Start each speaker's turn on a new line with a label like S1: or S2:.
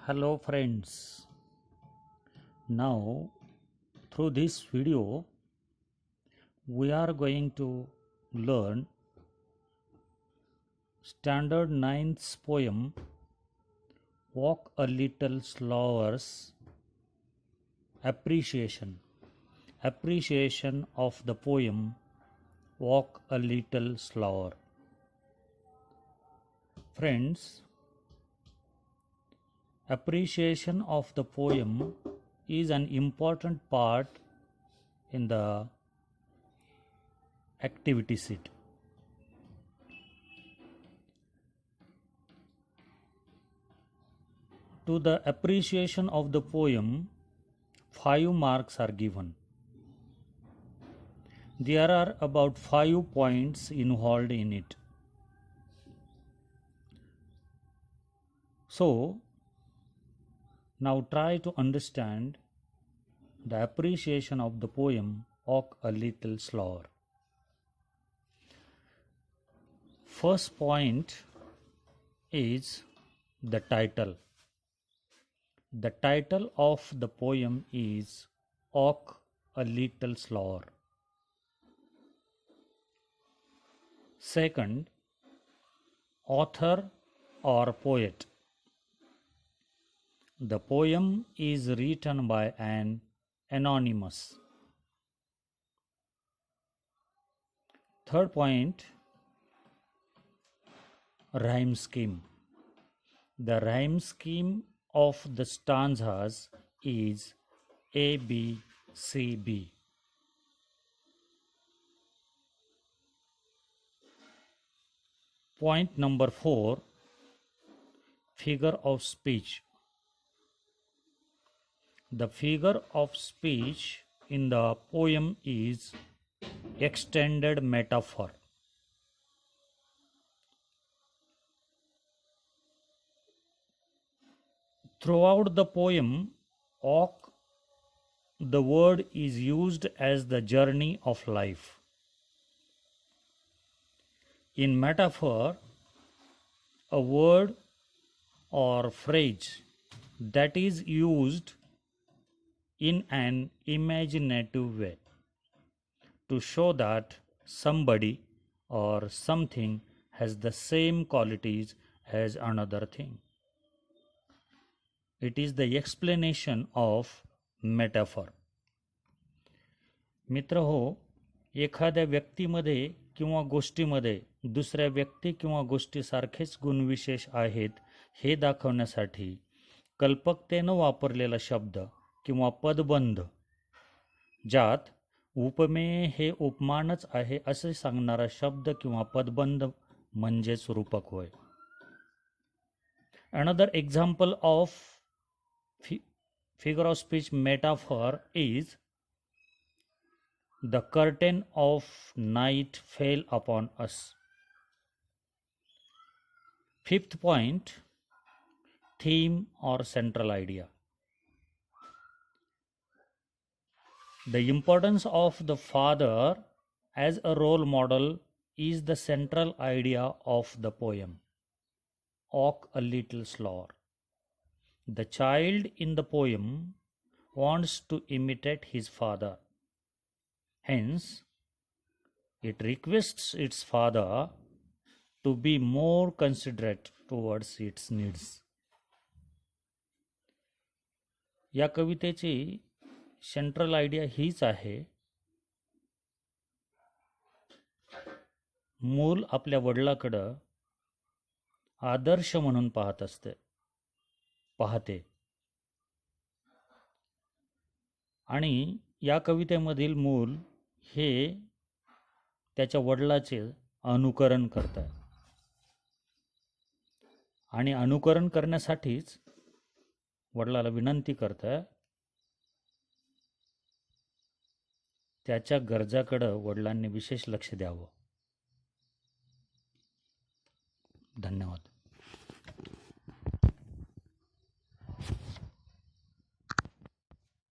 S1: Hello friends. Now through this video we are going to learn standard 9th poem Walk a Little Slower's appreciation of the poem Walk a Little Slower. Friends, appreciation of the poem is an important part in the activity sheet. To the appreciation of the poem, 5 marks are given. There are about 5 points involved in it. So, now try to understand the appreciation of the poem Walk a Little Slower. First point is the title. The title of the poem is Walk a Little Slower. Second, author or poet. The poem is written by an anonymous. Third point, rhyme scheme. The rhyme scheme of the stanzas is A, B, C, B. Point number 4, figure of speech. The figure of speech in the poem is extended metaphor. Throughout the poem, walk, the word is used as the journey of life. In metaphor, a word or phrase that is used in an imaginative way to show that somebody or something has the same qualities as another thing. It is the explanation of metaphor. मित्र हो, एखाद्या व्यक्तीमध्ये किंवा गोष्टीमध्ये दुसऱ्या व्यक्ती किंवा गोष्टीसारखेच गुणविशेष आहेत हे दाखवण्यासाठी कल्पकतेनं वापरलेला शब्द किंवा पदबंध, ज्यात उपमेय हे उपमानच आहे असे सांगणारा शब्द किंवा पदबंध म्हणजेच रूपक होय. Another example of figure of speech metaphor is the curtain of night fell upon us. Fifth point, theme or central idea. The importance of the father as a role model is the central idea of the poem. Walk a little slower. The child in the poem wants to imitate his father. Hence, it requests its father to be more considerate towards its needs. या कवितेची central idea हीच आहे, मूल आपल्या वडिलाकडं आदर्श म्हणून पाहते आणि या कवितेमधील मूल हे त्याच्या वडिलाचे अनुकरण करत आहे आणि अनुकरण करण्यासाठीच वडिलाला विनंती करत आहे, त्याच्या गरजाकडे वडिलांनी विशेष लक्ष द्यावं. धन्यवाद.